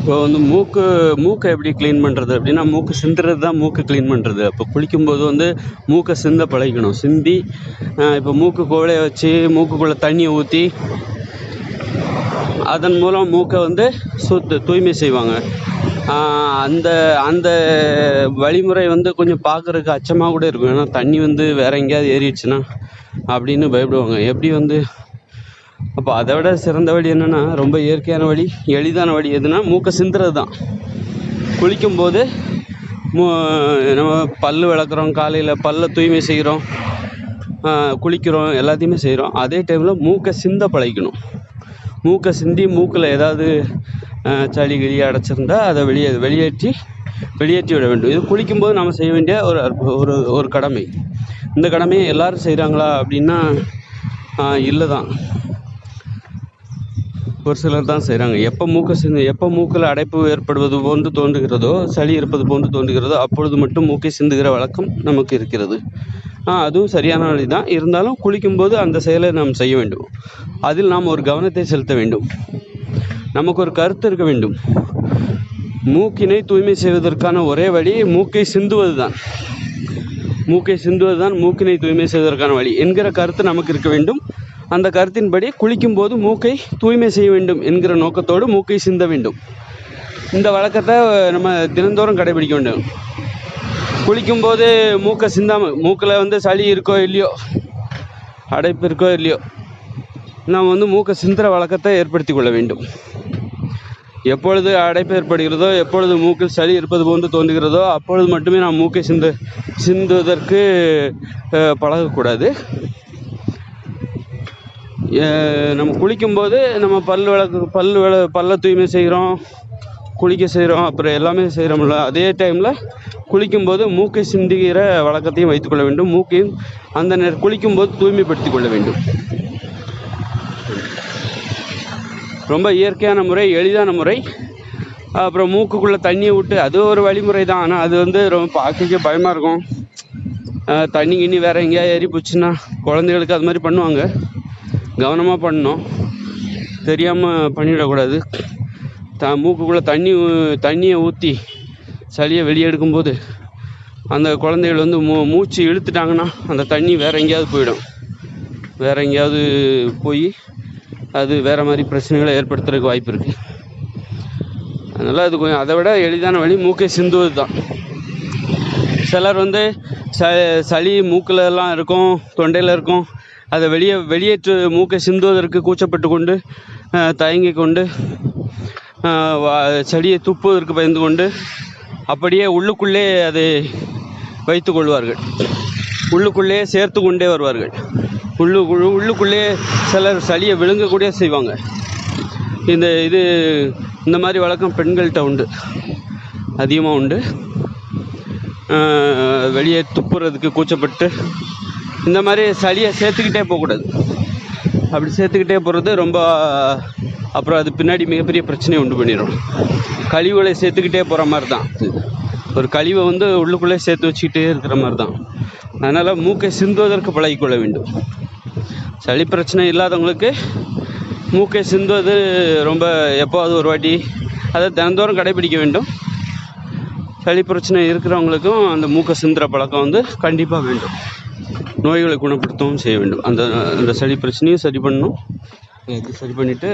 இப்போ வந்து மூக்கை எப்படி க்ளீன் பண்ணுறது அப்படின்னா, மூக்கு சிந்துறது தான் மூக்கு க்ளீன் பண்ணுறது. அப்போ குளிக்கும்போது வந்து மூக்கை சிந்த பழகிக்கணும். சிந்தி இப்போ மூக்கு குவளைய வச்சு மூக்குக்குள்ளே தண்ணியை ஊற்றி அதன் மூலம் மூக்கை வந்து தூய்மை செய்வாங்க. அந்த அந்த வழிமுறை வந்து கொஞ்சம் பார்க்குறதுக்கு அச்சமாக கூட இருக்கும். ஏன்னா தண்ணி வந்து வேறு எங்கேயாவது ஏறிடுச்சுன்னா அப்படின்னு பயப்படுவாங்க. எப்படி வந்து அப்போ அதை விட சிறந்த வழி என்னென்னா, ரொம்ப இயற்கையான வழி, எளிதான வழி எதுனா மூக்கை சிந்துறது தான். குளிக்கும்போது நம்ம பல் விளக்குறோம், காலையில் பல்லை தூய்மை செய்கிறோம், குளிக்கிறோம், எல்லாத்தையுமே செய்கிறோம். அதே டைமில் மூக்கை சிந்த பழகிக்கணும். மூக்கை சிந்தி மூக்கில் ஏதாவது சளி கிளி அடைச்சிருந்தா அதை வெளியேற்றி விட வேண்டும். இது குளிக்கும்போது நம்ம செய்ய வேண்டிய ஒரு கடமை. இந்த கடமையை எல்லோரும் செய்கிறாங்களா அப்படின்னா இல்லை தான், ஒரு சிலர் தான் செய்கிறாங்க. எப்போ மூக்கில் அடைப்பு ஏற்படுவது போன்று தோன்றுகிறதோ, சளி இருப்பது போன்று தோன்றுகிறதோ, அப்பொழுது மட்டும் மூக்கை சிந்துகிற வழக்கம் நமக்கு இருக்கிறது. அதுவும் சரியான வழி தான். இருந்தாலும் குளிக்கும்போது அந்த செயலை நாம் செய்ய வேண்டும். அதில் நாம் ஒரு கவனத்தை செலுத்த வேண்டும். நமக்கு ஒரு கருத்து இருக்க வேண்டும். மூக்கினை தூய்மை செய்வதற்கான ஒரே வழி மூக்கை சிந்துவது தான். மூக்கினை தூய்மை செய்வதற்கான வழி என்கிற கருத்து நமக்கு இருக்க வேண்டும். அந்த கருத்தின்படி குளிக்கும்போது மூக்கை தூய்மை செய்ய வேண்டும் என்கிற நோக்கத்தோடு மூக்கை சிந்த வேண்டும். இந்த வழக்கத்தை நம்ம தினந்தோறும் கடைபிடிக்க வேண்டும். குளிக்கும்போது மூக்கை சிந்தாமல், மூக்கில் வந்து சளி இருக்கோ இல்லையோ, அடைப்பு இருக்கோ இல்லையோ, நாம் வந்து மூக்கை சிந்துற வழக்கத்தை ஏற்படுத்தி கொள்ள வேண்டும். எப்பொழுது அடைப்பு ஏற்படுகிறதோ, எப்பொழுது மூக்கில் சளி இருப்பது போன்று தோன்றுகிறதோ, அப்பொழுது மட்டுமே நாம் மூக்கை சிந்துவதற்கு பழகக்கூடாது. நம்ம குளிக்கும்போது நம்ம பல்லை தூய்மை செய்கிறோம், குளிக்க செய்கிறோம், அப்புறம் எல்லாமே செய்கிறோம்ல. அதே டைமில் குளிக்கும்போது மூக்கை சிந்துகிற வழக்கத்தையும் வைத்துக்கொள்ள வேண்டும். மூக்கையும் அந்த குளிக்கும்போது தூய்மைப்படுத்தி கொள்ள வேண்டும். ரொம்ப இயற்கையான முறை, எளிதான முறை. அப்புறம் மூக்குக்குள்ளே தண்ணியை விட்டு, அது ஒரு வழிமுறை தான். ஆனால் அது வந்து ரொம்ப பார்க்க பயமாக இருக்கும். தண்ணி கிண்ணி வேறு எங்கேயா ஏறி போச்சுன்னா குழந்தைகளுக்கு அது மாதிரி பண்ணுவாங்க. கவனமாக பண்ணணும், தெரியாமல் பண்ணிடக்கூடாது. மூக்குக்குள்ளே தண்ணியை ஊற்றி சளியை வெளியே எடுக்கும்போது அந்த குழந்தைகள் வந்து மூச்சு இழுத்துட்டாங்கன்னா அந்த தண்ணி வேறு எங்கேயாவது போயிடும். வேறு எங்கேயாவது போய் அது வேறு மாதிரி பிரச்சனைகளை ஏற்படுத்துறதுக்கு வாய்ப்பு இருக்குது. அதனால் அது கொஞ்சம் அதை விட எளிதான வழி மூக்கை சிந்துவது தான். சிலர் வந்து சளி மூக்கிலலாம் இருக்கும், தொண்டையில் இருக்கும், அதை வெளியேற்று மூக்கை சிந்துவதற்கு கூச்சப்பட்டு கொண்டு, தயங்கி கொண்டு, சளியை துப்புவதற்கு பயந்து கொண்டு அப்படியே உள்ளுக்குள்ளே அதை வைத்து கொள்வார்கள். உள்ளுக்குள்ளே சேர்த்து கொண்டே வருவார்கள். உள்ளுக்குள்ளே சிலர் சளியை விழுங்கக்கூடிய செய்வாங்க. இந்த மாதிரி வழக்கம் பெண்கள்கிட்ட உண்டு, அதிகமாக உண்டு. வெளியே துப்புறதுக்கு கூச்சப்பட்டு இந்த மாதிரி சளியை சேர்த்துக்கிட்டே போகக்கூடாது. அப்படி சேர்த்துக்கிட்டே போகிறது ரொம்ப, அப்புறம் அது பின்னாடி மிகப்பெரிய பிரச்சனையை உண்டு பண்ணிடும். கழிவுகளை சேர்த்துக்கிட்டே போகிற மாதிரி தான். ஒரு கழிவை வந்து உள்ளுக்குள்ளே சேர்த்து வச்சுக்கிட்டே இருக்கிற மாதிரி தான். அதனால் மூக்கை சிந்துவதற்கு பழகிக்கொள்ள வேண்டும். சளி பிரச்சனை இல்லாதவங்களுக்கு மூக்கை சிந்துவது ரொம்ப எப்போது ஒரு வாட்டி, அதை தினந்தோறும் கடைபிடிக்க வேண்டும். சளி பிரச்சனை இருக்கிறவங்களுக்கும் அந்த மூக்கை சிந்துற பழக்கம் வந்து கண்டிப்பாக வேண்டும். நோய்களை குணப்படுத்தவும் செய்ய வேண்டும். அந்த சளி பிரச்சனையும் சரி பண்ணணும். சரி பண்ணிவிட்டு